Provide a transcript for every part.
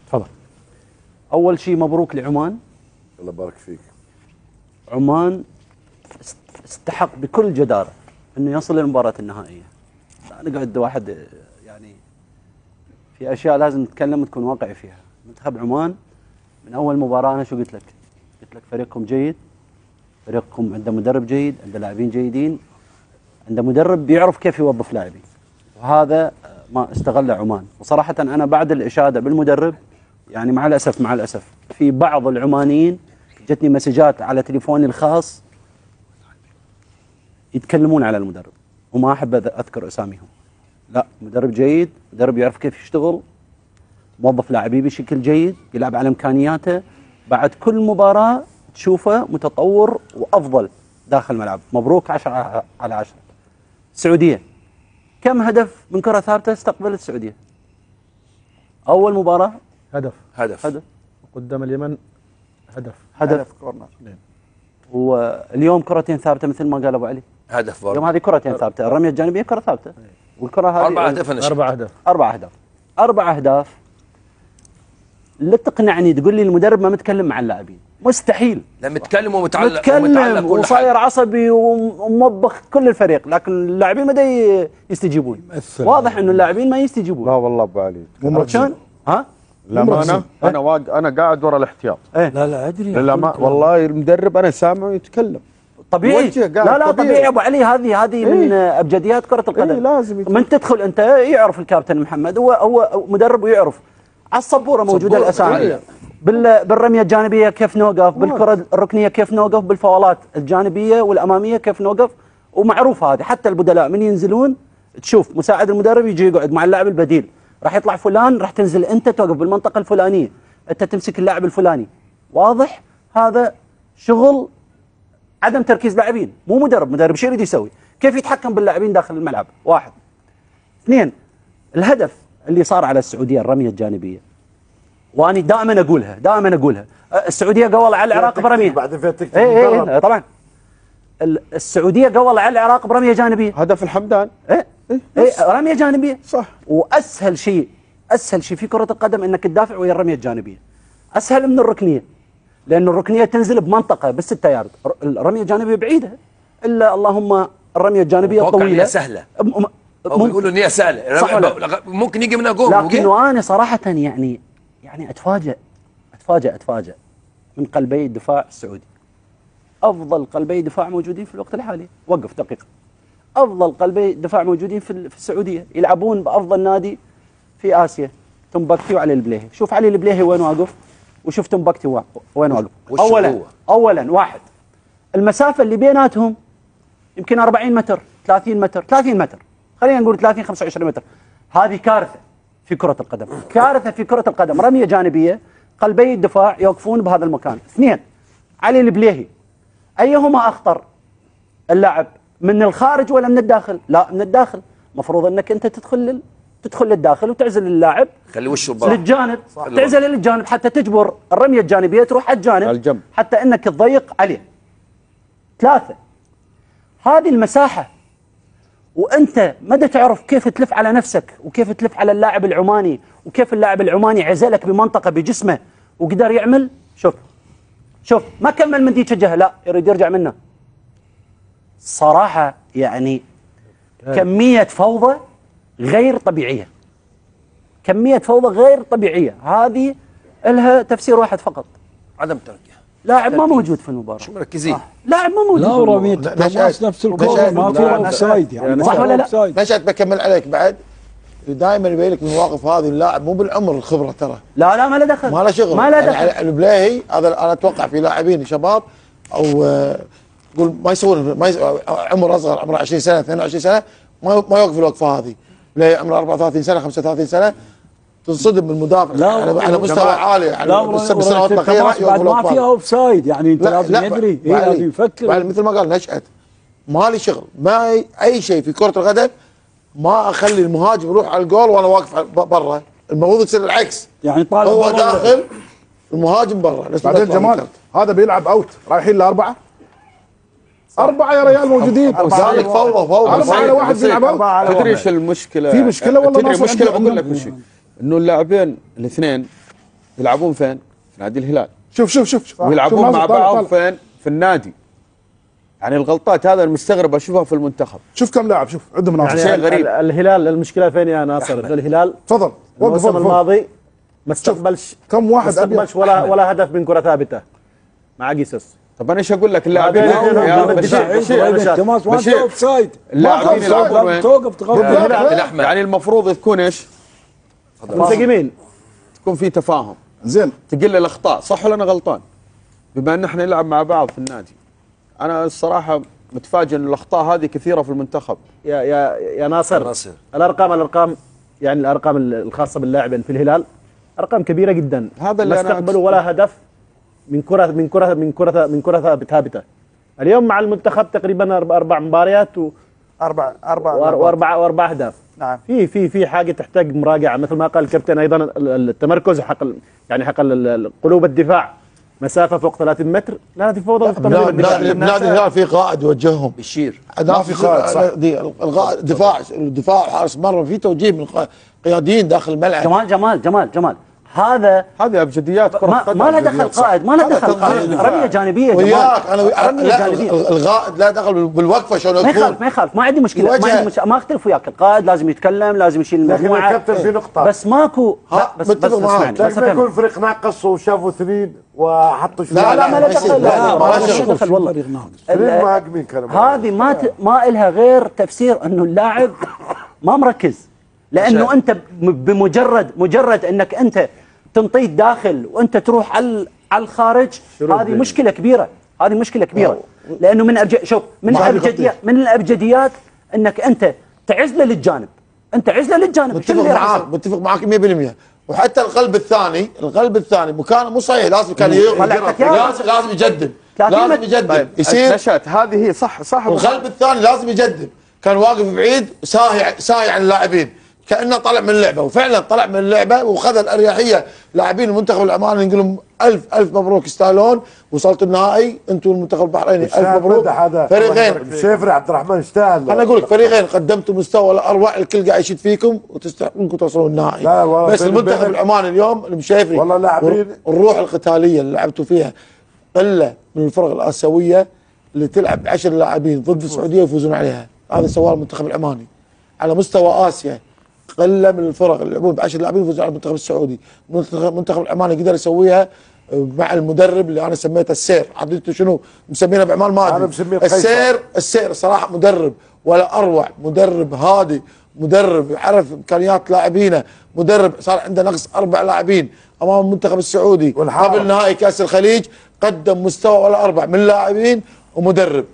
تفضل. اول شيء مبروك لعمان. الله يبارك فيك. عمان استحق بكل جداره انه يصل للمباراه النهائيه. لا نقعد واحد يعني في اشياء لازم نتكلم وتكون واقعي فيها. منتخب عمان من اول مباراه انا شو قلت لك؟ قلت لك فريقكم جيد، فريقكم عنده مدرب جيد، عنده لاعبين جيدين، عنده مدرب بيعرف كيف يوظف لاعبين، وهذا ما استغله عمان. وصراحه انا بعد الاشاده بالمدرب يعني مع الاسف في بعض العمانيين جتني مسجات على تليفوني الخاص يتكلمون على المدرب وما احب اذكر اساميهم. لا، مدرب جيد، مدرب يعرف كيف يشتغل، موظف لاعبيه بشكل جيد، يلعب على امكانياته، بعد كل مباراه تشوفه متطور وافضل داخل الملعب. مبروك 10/10. السعوديه كم هدف من كره ثابته استقبلت السعوديه؟ اول مباراه هدف قدام اليمن، هدف كورنر. واليوم كرتين ثابته مثل ما قال ابو علي. هدف اليوم هذه كرتين ثابته، الرميه الجانبيه كره ثابته، والكره هذه 4 أهداف. 4 أهداف. لا تقنعني تقول لي المدرب ما متكلم مع اللاعبين، مستحيل. لا، متكلم ومتعلق متكلم وصاير عصبي وموبخ كل الفريق، لكن اللاعبين ما يستجيبون. واضح انه اللاعبين ما يستجيبون. لا والله ابو علي شلون؟ ها؟ للامانه انا قاعد ورا الاحتياط. لا ادري والله المدرب انا سامعه يتكلم طبيعي. لا طبيعي ابو علي. هذه من ابجديات كره القدم. لازم من تدخل انت يعرف الكابتن محمد، هو مدرب ويعرف. على السبوره موجوده الاسامي، بالرميه الجانبيه كيف نوقف، بالكره الركنيه كيف نوقف، بالفاولات الجانبيه والاماميه كيف نوقف، ومعروف هذه. حتى البدلاء من ينزلون تشوف مساعد المدرب يجي يقعد مع اللاعب البديل، راح يطلع فلان، راح تنزل انت توقف بالمنطقه الفلانيه، انت تمسك اللاعب الفلاني. واضح هذا شغل عدم تركيز لاعبين، مو مدرب شو يريد يسوي؟ كيف يتحكم باللاعبين داخل الملعب؟ 1. 2. الهدف اللي صار على السعوديه الرميه الجانبيه، واني دائما اقولها السعوديه قول على العراق برميه. بعدين فيها تكتب اي طبعا السعوديه قول على العراق برميه جانبيه. هدف الحمدان رميه جانبيه صح. واسهل شيء في كره القدم انك تدافع ويا الرميه الجانبيه، اسهل من الركنيه، لأن الركنية تنزل بمنطقة ب6 يارد، الرمية الجانبية بعيدة، إلا اللهم الرمية الجانبية الطويلة سهلة. يقولوا ان هي سهلة، صح ولا؟ ممكن يجي منها جول. لكن أنا صراحة يعني أتفاجأ من قلبي الدفاع السعودي. أفضل قلبي دفاع موجودين في الوقت الحالي. وقف دقيقة. أفضل قلبي دفاع موجودين في السعودية، يلعبون بأفضل نادي في آسيا، تنبكتي وعلي البليهي. شوف علي البليهي وين واقف، وشفت مبكتي وين واقف. اولا 1 المسافه اللي بيناتهم يمكن 40 متر 30 متر، خلينا نقول 30 25 متر. هذه كارثه في كره القدم، رميه جانبيه، قلبي الدفاع يوقفون بهذا المكان. 2 علي البليهي، ايهما اخطر اللاعب، من الخارج ولا من الداخل؟ لا، من الداخل. مفروض انك انت تدخل للداخل وتعزل اللاعب، خلي وشه برا للجانب، تعزل للجانب حتى تجبر الرميه الجانبيه تروح على الجانب حتى انك تضيق عليه. 3 هذه المساحه، وانت ما تعرف كيف تلف على نفسك وكيف تلف على اللاعب العماني، وكيف اللاعب العماني عزلك بمنطقه بجسمه وقدر يعمل. شوف ما كمل من ديك الجهه، لا يريد يرجع منه. صراحه يعني كميه فوضى غير طبيعية. هذه لها تفسير واحد فقط، عدم تركيز. لاعب ما موجود في المباراة، مش مركزين. لاعب ما موجود. لا ورمية نفس الكورة ما في اوفسايد يعني، صح ولا لا؟ نشأت بكمل عليك بعد. دائما يبين لك من المواقف هذه اللاعب مو بالعمر الخبرة ترى. لا ما له دخل، ما له شغل. البلاهي هذا انا اتوقع في لاعبين شباب او قول ما يسوون عمر اصغر، عمره 20 سنة 22 سنة ما يوقف الوقفة هذه. بلاهي عمره 34 سنة 35 سنة تنصدم بالمدافع على مستوى عالي، على السنوات الاخيره بعد ما فيها اوف سايد يعني. انت لازم يدري، لازم يفكر. مثل ما قال نشأت، ما لي شغل، ما اي شيء في كره القدم ما اخلي المهاجم يروح على الجول وانا واقف برا. المفروض يصير العكس، يعني طالب هو داخل المهاجم برا. بعدين جمال هذا بيلعب اوت، رايحين ل4 يا ريال موجودين. ذلك فوضى 4 على 1 بيلعب اوت. تدري ايش المشكله؟ في مشكله والله. تدري المشكله؟ بقول لك وش، انه اللاعبين الاثنين يلعبون فين؟ في نادي الهلال. شوف ويلعبون شوف مع ناصر، بعض طالع. فين؟ في النادي. يعني الغلطات هذا المستغرب اشوفها في المنتخب. شوف كم لاعب، شوف عندهم ناصر. شيء غريب. الهلال المشكله فين يا ناصر؟ الهلال تفضل الموسم الماضي ما استقبلش كم واحد أبيض؟ ولا هدف من كره ثابته مع قيسوس. طب انا ايش اقول لك اللاعبين اللاعبين يلعبون وين؟ توقف تغلط الاحمد يعني المفروض تكون ايش؟ منسجمين. تكون في تفاهم، زين تقل الاخطاء، صح ولا انا غلطان؟ بما ان احنا نلعب مع بعض في النادي. انا الصراحه متفاجئ ان الاخطاء هذه كثيره في المنتخب. يا ناصر الارقام يعني الارقام الخاصه باللاعبين في الهلال ارقام كبيره جدا. هذا اللي ما استقبلوا ولا هدف من كره ثابته. اليوم مع المنتخب تقريبا 4 مباريات واربع اهداف. نعم. في حاجه تحتاج مراجعه، مثل ما قال الكابتن ايضا التمركز حق قلوب الدفاع مسافه فوق 30 متر. لا في فوضى في تنظيم الدفاع. نادي الهلال في قائد يوجههم بشير ما في قائد صح. القائد دفاع وحارس مرمى في توجيه من قياديين داخل الملعب. جمال هذه ابجديات كره قدم. ما له دخل قائد، ما له دخل قائد، رميه جانبيه. وياك انا القائد لا دخل بالوقفه شلون ما يخالف ما عندي مشكله، ما اختلف وياك. القائد لازم يتكلم، لازم يشيل المجموعه. كابتن في نقطه بس ماكو بس معاك. لازم يكون فريق ناقص وشافوا 2 وحطوا لا ما له دخل. لا دخل والله. مهاجمين كانوا هذه ما إلها غير تفسير انه اللاعب ما مركز، لانه انت بمجرد انك انت تنطيه داخل وانت تروح على الخارج. هذه مشكله كبيره، لانه من الابجديات انك انت تعزله للجانب. متفق معاك 100%. وحتى القلب الثاني مكانه مو صحيح، لازم كان لازم يجدد. يصير نشأت هذه هي صح. القلب الثاني لازم يجدد. كان واقف بعيد ساهي عن اللاعبين كأنه طلع من اللعبه، وفعلا طلع من اللعبه وخذ الاريحيه. لاعبين المنتخب العماني نقول لهم الف مبروك، يستاهلون. وصلتوا النهائي انتم المنتخب البحريني، الف مبروك. فريقين شيفري عبد الرحمن يستاهل. انا اقول لك فريقين قدمتوا مستوى الاروع، الكل قاعد يشد فيكم وتستحقون انكم توصلوا النهائي. بس المنتخب العماني اليوم المشيفري والله لاعبين الروح القتاليه اللي لعبتوا فيها قله من الفرق الاسيويه اللي تلعب ب10 لاعبين ضد السعوديه ويفوزون عليها. هذا سواه المنتخب العماني على مستوى اسيا. قله من الفرق اللي يلعبون ب10 لاعبين يفوزون على المنتخب السعودي. المنتخب العماني قدر يسويها مع المدرب اللي انا سميته السير. عديته شنو مسمينه بعمان ما ادري. السير صراحه مدرب ولا اروع، مدرب هادي، مدرب يعرف امكانيات لاعبينه، مدرب صار عنده نقص 4 لاعبين امام المنتخب السعودي قبل نهائي كاس الخليج. قدم مستوى ولا 4 من لاعبين ومدرب.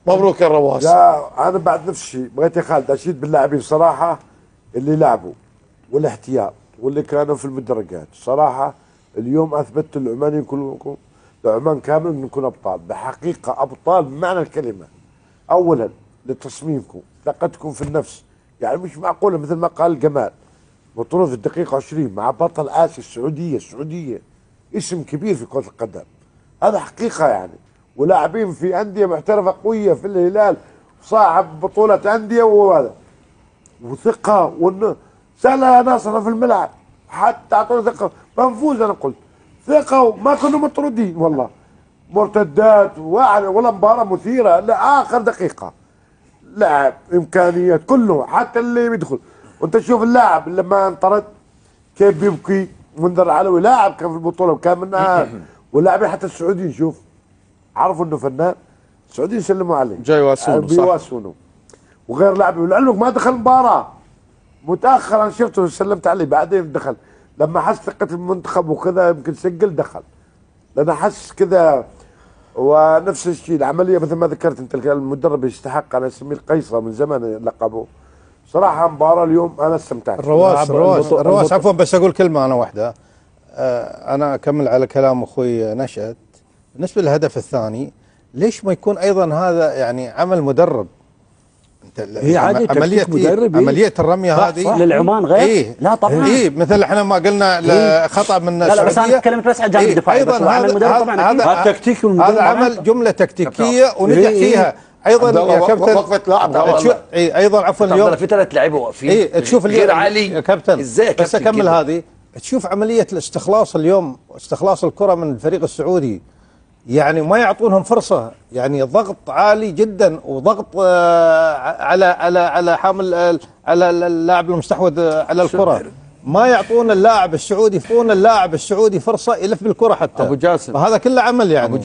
مبروك يا الرواس. لا انا بعد نفس الشيء بغيت يا خالد اشيد باللاعبين صراحه اللي لعبوا والاحتياط واللي كانوا في المدرجات. صراحه اليوم اثبتوا العمانيين كلكم، العمان كامل نكون ابطال بحقيقه، ابطال بمعنى الكلمه. اولا لتصميمكم، ثقتكم في النفس. يعني مش معقوله مثل ما قال جمال بطوله في الدقيقه 20 مع بطل اسيا السعوديه اسم كبير في كره القدم. هذا حقيقه يعني. ولاعبين في انديه محترفه قويه في الهلال، صاحب بطوله انديه وهذا وثقه سهله يا ناصر في الملعب. حتى اعطونا ثقه بنفوز. انا قلت ثقه وما كنا مطرودين والله. مرتدات ولا مباراه مثيره لاخر دقيقه. لاعب امكانيات كله حتى اللي بيدخل. وانت تشوف اللاعب لما انطرد كيف بيبكي. منذر علوي لاعب كان في البطوله وكان منها. واللاعبين حتى السعوديين شوف عرفوا انه فنان. السعوديين سلموا عليه جاي بيواسونه وغير لاعب. ولعلمك ما دخل مباراه متاخر. انا شفته وسلمت عليه بعدين دخل لما حس ثقه المنتخب وكذا يمكن سجل دخل لان حس كذا. ونفس الشيء العمليه مثل ما ذكرت انت المدرب يستحق. انا اسميه القيصر من زمان لقبه. صراحه مباراه اليوم انا استمتعت. الرواس عفوا بس اقول كلمه انا واحده. انا اكمل على كلام اخوي نشأت. بالنسبه للهدف الثاني ليش ما يكون ايضا هذا يعني عمل مدرب؟ هي عادي عمليه الرميه هذه للعمان غير؟ لا طبعا مثل احنا ما قلنا خطا من السعوديه. لا بس انا تكلمت بس عن الجانب الدفاعي. ايضا هذا تكتيك هذا عمل جمله تكتيكيه ونجح فيها ايضا يا كابتن. وقفه لاعب ايضا عفوا اليوم في 3 لعيبه واقفين تشوف غير علي يا كابتن ازاي بس اكمل هذه. تشوف عمليه الاستخلاص اليوم، استخلاص الكره من الفريق السعودي، يعني ما يعطونهم فرصه، يعني ضغط عالي جدا وضغط على حامل على اللاعب المستحوذ على الكره، ما يعطون اللاعب السعودي، يعطون اللاعب السعودي فرصه يلف بالكره حتى. ابو جاسم فهذا كله عمل يعني.